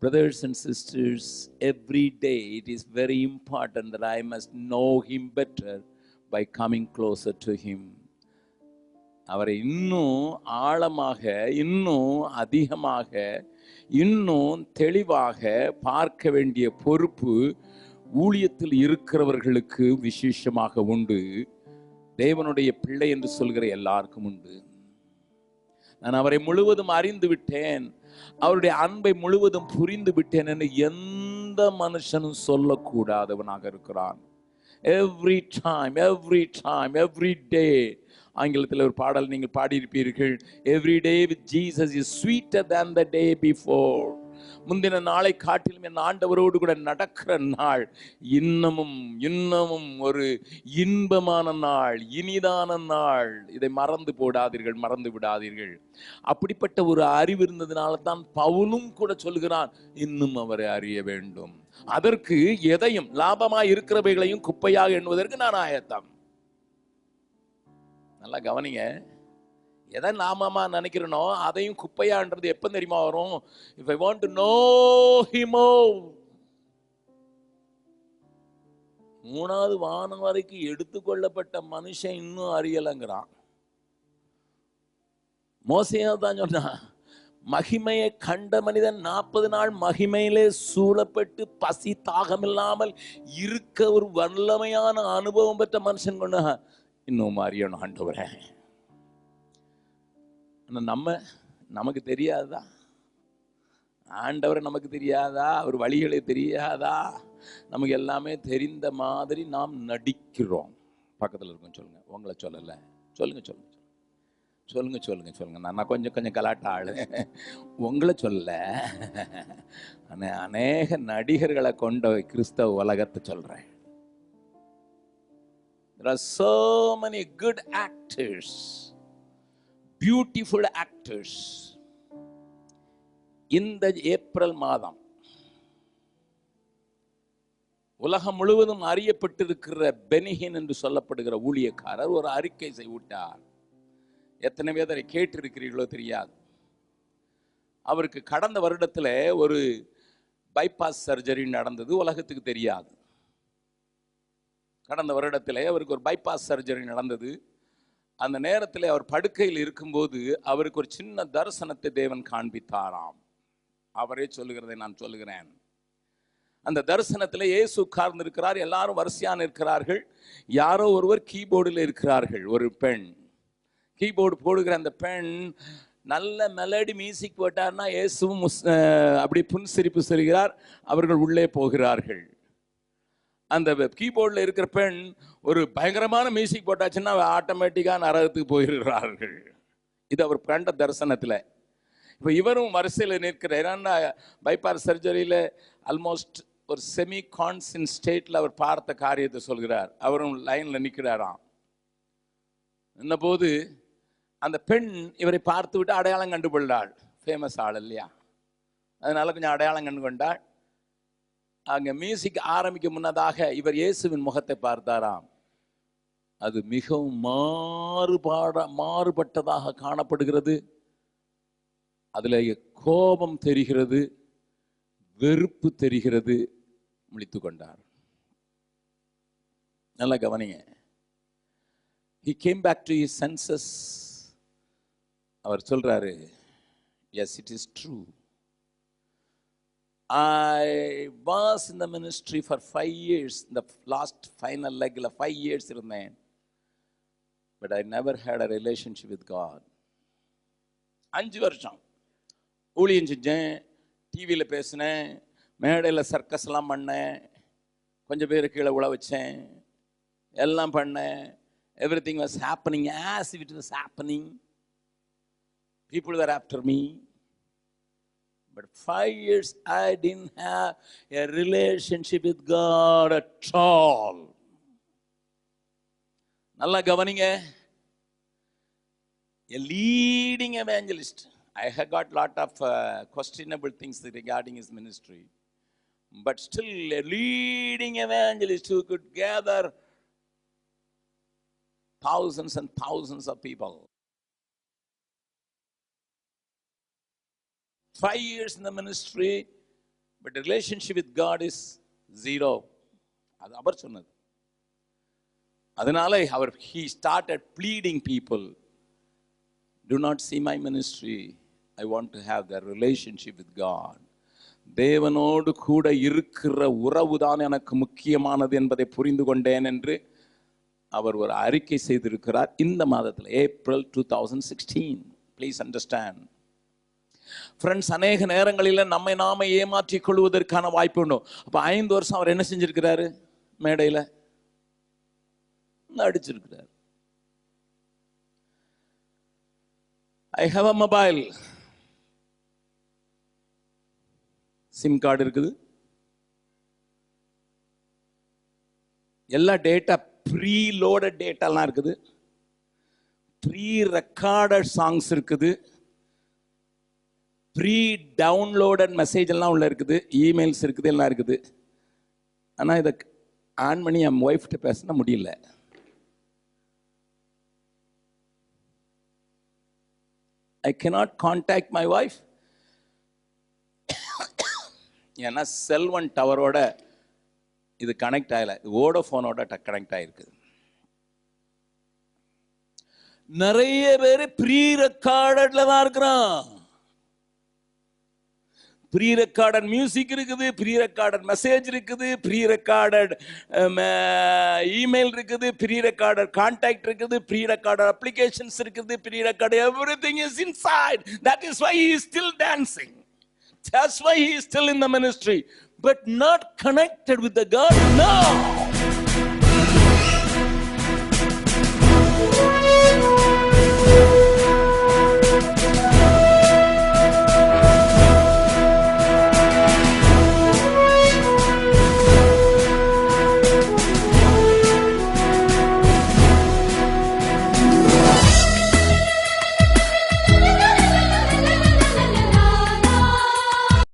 Brothers and sisters, every day it is very important that I must know him better by coming closer to him. அவரை இன்னும் ஆழமாக, இன்னும் அதிகமாக, இன்னும் தெளிவாக பார்க்க வேண்டிய பொறுப்பு ஊழியத்தில் இருக்கிறவர்களுக்கு விசேஷமாக உண்டு. தேவனுடைய பிள்ளை என்று சொல்கிற எல்லாருக்கும் உண்டு. நான் அவரை முழுவதும் அறிந்து விட்டேன், அவருடைய அன்பை முழுவதும் புரிந்து விட்டேன் என்று எந்த மனுஷனும் சொல்லக்கூடாதவனாக இருக்கிறான். Every time every day. ஆங்கிலத்தில் ஒரு பாடல் நீங்கள் பாடியிருப்பீர்கள், every day with Jesus is sweeter than the day before. முந்தின நாளை காட்டிலும் என் ஆண்டவரோடு கூட நடக்கிற நாள் இன்னமும் ஒரு இன்பமான நாள், இனிதான நாள். இதை மறந்து போடாதீர்கள், மறந்து விடாதீர்கள். அப்படிப்பட்ட ஒரு அறிவு இருந்ததுனால தான் பவுலும் கூட சொல்கிறான், இன்னும் அவரை அறிய வேண்டும். அதற்கு எதையும் லாபமாய் இருக்கிறவைகளையும் குப்பையாக எண்ணுவதற்கு நான் ஆயத்தம். நல்லா கவனிங்க. எதை நாமமா நினைக்கிறனோ அதையும் குப்பையான்றது எப்ப தெரியுமா வரும்? If I want to know him more. மூணாவது வானம் வரைக்கும் எடுத்துக்கொள்ளப்பட்ட மனுஷன் இன்னும் அறியலங்கிறான். மோசேயா தான் சொன்னா, மகிமையை கண்ட மனிதன் 40 நாள் மகிமையிலே சூழப்பட்டு பசி தாகமில்லாமல் இருக்க ஒரு வல்லமையான அனுபவம் பெற்ற மனுஷன் கொண்டு இன்னும் அறியணும் ஆண்டவரே. நமக்கு தெரியாதா? ஆண்டவரை நமக்கு தெரியாதா? அவர் வழிகளை தெரியாதா? நமக்கு எல்லாமே தெரிந்த மாதிரி நாம் நடிக்கிறோம். பக்கத்தில் இருக்கும் சொல்லுங்க, உங்களை சொல்லலை. சொல்லுங்க. நான் கொஞ்சம் கலாட்ட ஆளு. உங்களை சொல்ல, அநேக நடிகர்களை கொண்ட கிறிஸ்தவ உலகத்தை சொல்றேன். There are so many good actors, beautiful actors. இந்த ஏப்ரல் மாதம் உலகம் முழுவதும் அறியப்பட்டிருக்கிற பெனிஹின் என்று சொல்லப்படுகிற ஊழியக்காரர் ஒரு அறிக்கை செய்விட்டார். எத்தனை பேர் அதை கேட்டிருக்கிறீர்களோ தெரியாது. அவருக்கு கடந்த வருடத்தில் ஒரு பைபாஸ் சர்ஜரி நடந்தது, உலகத்துக்கு தெரியாது. கடந்த வருடத்தில் அவருக்கு ஒரு பைபாஸ் சர்ஜரி நடந்தது. அந்த நேரத்தில் அவர் படுக்கையில் இருக்கும்போது அவருக்கு ஒரு சின்ன தரிசனத்தை தேவன் காண்பித்தாராம். அவரே சொல்லுகிறதை நான் சொல்லுகிறேன். அந்த தரிசனத்தில் இயேசு உட்கார்ந்து இருக்கிறார், எல்லாரும் வரிசையான இருக்கிறார்கள். யாரோ ஒருவர் கீபோர்டில் இருக்கிறார்கள். ஒரு பெண் கீபோர்டு போடுகிற அந்த பெண் நல்ல மெலடி மியூசிக் போட்டார்னா இயேசுவும் அப்படி புன்சிரிப்பு செல்கிறார். அவர்கள் உள்ளே போகிறார்கள். அந்த கீபோர்டில் இருக்கிற பெண் ஒரு பயங்கரமான மியூசிக் போட்டாச்சுன்னா ஆட்டோமேட்டிக்காக நரகத்துக்கு போகிறார்கள். இது அவர் கண்ட தரிசனத்தில். இப்போ இவரும் வரிசையில் நிற்கிறார். ஏன்னா பைபாஸ் சர்ஜரியில் ஆல்மோஸ்ட் ஒரு செமி கான்சியன் ஸ்டேட்டில் அவர் பார்த்த காரியத்தை சொல்கிறார். அவரும் லைனில் நிற்கிறாராம். இன்னபோது அந்த பெண் இவரை பார்த்து விட்டு அடையாளம் கண்டுகொண்டாள். ஃபேமஸ் ஆள் இல்லையா, அதனால கொஞ்சம் அடையாளம் கண்டு கொண்டாள். அங்கே மியூசிக் ஆரம்பிக்க முன்னதாக இவர் இயேசுவின் முகத்தை பார்த்தாராம். அது மிகவும் மாறுபட்டதாக காணப்படுகிறது. அதில் கோபம் தெரிகிறது, வெறுப்பு தெரிகிறது. முழித்து கொண்டார். நல்லா கவனிங்க. He came back to his senses. அவர் சொல்றாரு, yes, it is true. I was in the ministry for 5 years. The last final leg la 5 years irundhen, but I never had a relationship with God. 5 வருஷம் ஊழியம் செஞ்சேன், டிவியில் பேசினேன், மேடையில் சர்க்கஸ்லாம் பண்ணேன், கொஞ்சம் பேர் கீழே உழ வச்சேன், எல்லாம் பண்ணேன். Everything was happening as if it was happening. People were after me. But 5 years I didn't have a relationship with God at all. நல்லா கவனிங்க. A leading evangelist. I have got lot of questionable things regarding his ministry. But still a leading evangelist who could gather thousands and thousands of people. 5 years in the ministry, but relationship with God is zero. அது அவர் சொன்னது. அதனால he started pleading people, do not see my ministry, I want to have the relationship with God. தேவனோடு கூட இருக்கிற உறவு தான் எனக்கு முக்கியமானது என்பதை புரிந்து கொண்டேன் என்று அவர் ஒரு அறிக்கை செய்திருக்கிறார் இந்த மாதத்தில், ஏப்ரல் 2016. ப்ளீஸ் அண்டர்ஸ்டாண்ட் ஃப்ரெண்ட்ஸ், அநேக நேரங்களில் நம்மை நாம ஏமாற்றிக் கொள்வதற்கான வாய்ப்பு உண்டு. அப்போ 5 வருஷம் அவர் என்ன செஞ்சிருக்கிறாரு? மேடையில் அடிச்சிருக்கிறார். I have a mobile. Sim card இருக்குது, எல்லா டேட்டா ப்ரீ லோடட் டேட்டாலாம் இருக்குது, ப்ரீ ரெக்கார்டட் சாங்ஸ் இருக்குது, ப்ரீ டவுன்லோடட் மெசேஜ் எல்லாம் உள்ள இருக்குது, இமெயில்ஸ் இருக்குது, எல்லாம் இருக்குது. ஆனால் இதை ஆன் பண்ணி என் ஒய்ஃப்கிட்ட பேசினா முடியல. I cannot contact my wife. ஏன்னா செல்வன் டவரோட இது கனெக்ட் ஆகல, வோடோஃபோனோட கனெக்ட் ஆயிருக்கு. நிறைய பேர் ப்ரீ ரெக்கார்டட்ல தான் இருக்கிறான். ப்ரீ ரெக்கார்டட் மியூசிக் இருக்குது, ப்ரீ ரெக்கார்டட் மெசேஜ் இருக்குது, ப்ரீ ரெக்கார்டட் இமெயில் இருக்குது, ப்ரீ ரெக்கார்டட் கான்டாக்ட் இருக்குது, ப்ரீ ரெக்கார்டட் அப்ளிகேஷன்ஸ் இருக்குது, prerecorded everything is inside. That is why he is still dancing. That's why he is still in the ministry, but not connected with the God. No.